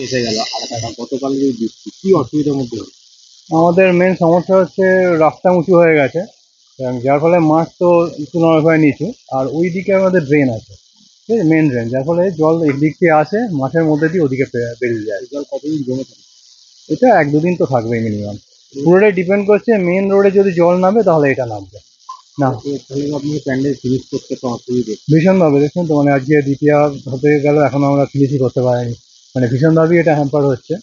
এসে গেল আর গতকালের এই বৃষ্টি কি অসুবিধার মধ্যে হলো? আমাদের মেন সমস্যা হচ্ছে রাস্তা উঁচু হয়ে গেছে, এবং যার ফলে মাঠ তো তুলনামূলক নিচু, আর ওই দিকে আমাদের ড্রেন আছে, ঠিক আছে, মেন ড্রেন, যার ফলে জল এদিক দিয়ে আসে মাঠের মধ্যে দিয়ে ওদিকে বেরিয়ে যায়। এই জল কতদিন জমে থাকে? এটা 1-2 দিন তো থাকবেই মিনিমাম। পুরোটাই ডিপেন্ড করছে, মেন রোডে যদি জল নামে তাহলে এটা নামবে না। তাহলে আপনাকে প্যান্ডেল ফিনিশ করতে তো অসুবিধে। ভীষণভাবে দেখুন তো, মানে আজকে দ্বিতীয় হতে গেল, এখন আমরা ফিনিশই করতে পারিনি, মানে ভীষণভাবেই এটা হ্যাম্পার হচ্ছে।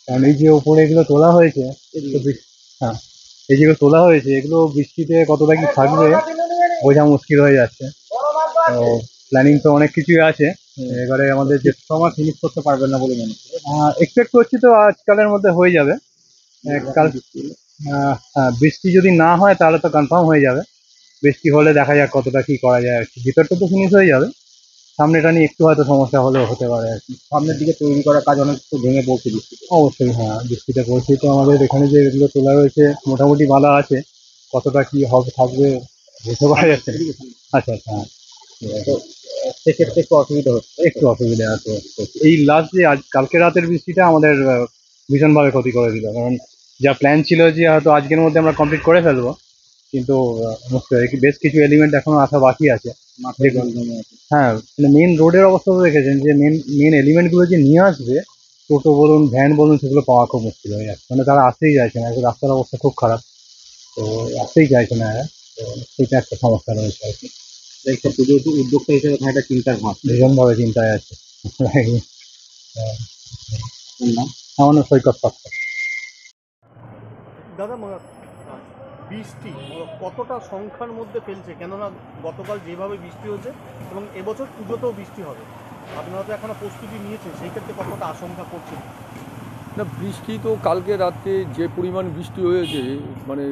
কারণ এই যে উপরে এগুলো তোলা হয়েছে, তো হ্যাঁ, এই যেগুলো তোলা হয়েছে এগুলো বৃষ্টিতে কতটা কি থাকবে বোঝা মুশকিল হয়ে যাচ্ছে। তো প্ল্যানিং তো অনেক কিছুই আছে, এবারে আমাদের যে সময় ফিনিশ করতে পারবেন না বলে মনে হচ্ছে। এক্সপেক্ট করছি তো আজকালের মধ্যে হয়ে যাবে। কাল হ্যাঁ, বৃষ্টি যদি না হয় তাহলে তো কনফার্ম হয়ে যাবে। বৃষ্টি হলে দেখা যাক কতটা কি করা যায় আর কি। ভিতরটা তো ফিনিশ হয়ে যাবে, সামনেটা নিয়ে একটু হয়তো সমস্যা হলেও হতে পারে আর কি। সামনের দিকে তৈরি করার কাজ অনেক তো ভেঙে পড়ছে বৃষ্টিতে। অবশ্যই হ্যাঁ, বৃষ্টিটা পড়ছেই তো। আমাদের এখানে যে এগুলো তোলা রয়েছে মোটামুটি বাঁধা আছে, কতটা কি হবে থাকবে বুঝতে পারা যাচ্ছে না। আচ্ছা আচ্ছা, হ্যাঁ, ঠিক আছে। তো সেক্ষেত্রে একটু অসুবিধা হচ্ছে। একটু অসুবিধা আছে। এই লাস্ট যে আজ কালকে রাতের বৃষ্টিটা আমাদের ভীষণভাবে ক্ষতি করে দিল, কারণ যা প্ল্যান ছিল যে হয়তো আজকের মধ্যে আমরা কমপ্লিট করে ফেলবো, কিন্তু বেশ কিছু এলিমেন্ট এখনো আসা বাকি আছে। মাথায় জল জমে আছে। হ্যাঁ, মানে মেন রোডের অবস্থা তো দেখেছেন, যে মেন মেন এলিমেন্টগুলো যে নিয়ে আসবে, টোটো বলুন ভ্যান বলুন, সেগুলো পাওয়া খুব মুশকিল হয়ে যাচ্ছে, মানে তারা আসতেই চাইছে না, এখন রাস্তার অবস্থা খুব খারাপ, তো আসতেই চাইছে না এরা। তো সেটা একটা সমস্যা রয়েছে আর কি। একটা পুজো উদ্যোক্তা হিসেবে ওখানে একটা চিন্তার ভাব। ভীষণভাবে চিন্তায় আছে। নাম আমার নাম সৈকত পাত্র। দাদা বৃষ্টি কতটা সংখ্যার মধ্যে ফেলছে, কেননা গতকাল যেভাবে বৃষ্টি হয়েছে এবং এবছর পুজোতেও বৃষ্টি হবে, আপনারা তো এখনো প্রস্তুতি নিয়েছেন, সেই ক্ষেত্রে কতটা আশঙ্কা করছেন? না, বৃষ্টি তো কালকে রাত্রে যে পরিমাণ বৃষ্টি হয়েছে, মানে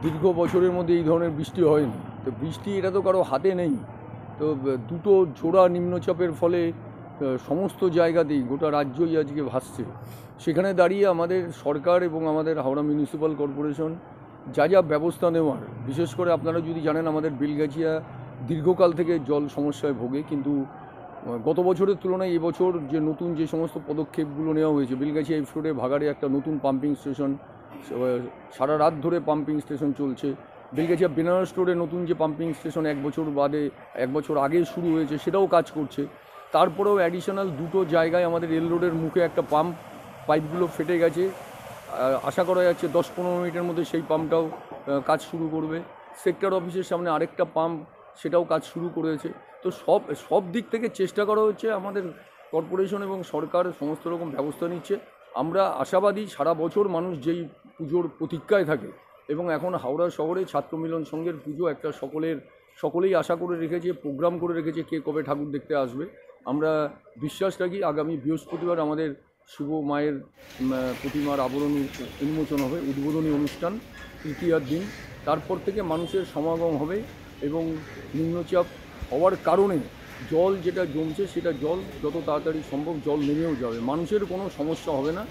দীর্ঘ বছরের মধ্যে এই ধরনের বৃষ্টি হয়নি। তো বৃষ্টি এটা তো কারো হাতে নেই। তো দুটো ঝোড়া নিম্নচাপের ফলে সমস্ত জায়গাতেই গোটা রাজ্যই আজকে ভাসছে। সেখানে দাঁড়িয়ে আমাদের সরকার এবং আমাদের হাওড়া মিউনিসিপ্যাল কর্পোরেশন যা যা ব্যবস্থা নেওয়ার, বিশেষ করে আপনারা যদি জানেন আমাদের বেলগাছিয়া দীর্ঘকাল থেকে জল সমস্যায় ভোগে, কিন্তু গত বছরের তুলনায় এবছর যে নতুন যে সমস্ত পদক্ষেপগুলো নেওয়া হয়েছে, বেলগাছিয়া এফ রোডে ভাগাড়ে একটা নতুন পাম্পিং স্টেশন, সারা রাত ধরে পাম্পিং স্টেশন চলছে। বেলগাছিয়া বেনারস রোডে নতুন যে পাম্পিং স্টেশন 1 বছর আগে শুরু হয়েছে, সেটাও কাজ করছে। তারপরেও অ্যাডিশনাল দুটো জায়গায় আমাদের রেল রোডের মুখে একটা পাইপগুলো ফেটে গেছে। আশা করা যাচ্ছে 10-15 মিনিটের মধ্যে সেই পাম্পটাও কাজ শুরু করবে। সেক্টর অফিসের সামনে আরেকটা পাম্প, সেটাও কাজ শুরু করেছে। তো সব দিক থেকে চেষ্টা করা হচ্ছে, আমাদের কর্পোরেশন এবং সরকার সমস্ত রকম ব্যবস্থা নিচ্ছে। আমরা আশাবাদী, সারা বছর মানুষ যেই পুজোর প্রতীক্ষায় থাকে, এবং এখন হাওড়া শহরে ছাত্র মিলন সংঘের পুজো একটা সকলেই আশা করে রেখেছে, প্রোগ্রাম করে রেখেছে কে কবে ঠাকুর দেখতে আসবে। আমরা বিশ্বাস রাখি আগামী বৃহস্পতিবার আমাদের শুভ মায়ের প্রতিমার আবরণী উন্মোচন হবে, উদ্বোধনী অনুষ্ঠান তৃতীয়ার দিন। তারপর থেকে মানুষের সমাগম হবে, এবং নিম্নচাপ হওয়ার কারণে জল যেটা জমছে সেটা জল যত তাড়াতাড়ি সম্ভব জল নেমেও যাবে, মানুষের কোনো সমস্যা হবে না।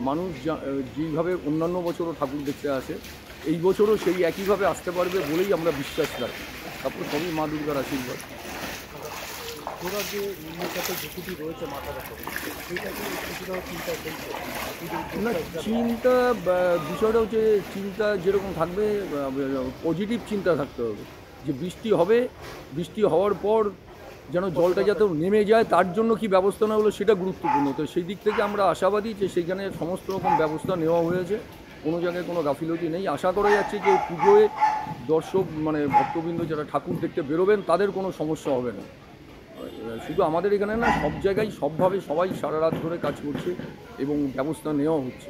মানুষ যেইভাবে অন্যান্য বছরও ঠাকুর দেখতে আসে, এই বছরও সেই একইভাবে আসতে পারবে বলেই আমরা বিশ্বাস রাখি। তারপর সবই মা দুর্গার আশীর্বাদ। ওরা যে নিম্নচাপের ঝুঁকিটি রয়েছে মাথার উপরে, সেইটাকে কিছুটাও চিন্তা করছে না, বিষয়টা হচ্ছে, চিন্তা যেরকম থাকবে, পজিটিভ চিন্তা থাকতে হবে যে বৃষ্টি হবে, বৃষ্টি হওয়ার পর যেন জলটা যাতে নেমে যায়, তার জন্য কি ব্যবস্থা নেওয়া হলো সেটা গুরুত্বপূর্ণ। তো সেই দিক থেকে আমরা আশাবাদী যে সেখানে সমস্ত রকম ব্যবস্থা নেওয়া হয়েছে, কোনো জায়গায় কোনো গাফিলতি নেই। আশা করা যাচ্ছে যে পুজোয় দর্শক, মানে ভক্তবৃন্দ যারা ঠাকুর দেখতে বেরোবেন, তাদের কোনো সমস্যা হবে না। শুধু আমাদের এখানে না, সব জায়গায় সবভাবে সবাই সারা রাত ধরে কাজ করছে এবং ব্যবস্থা নেওয়া হচ্ছে।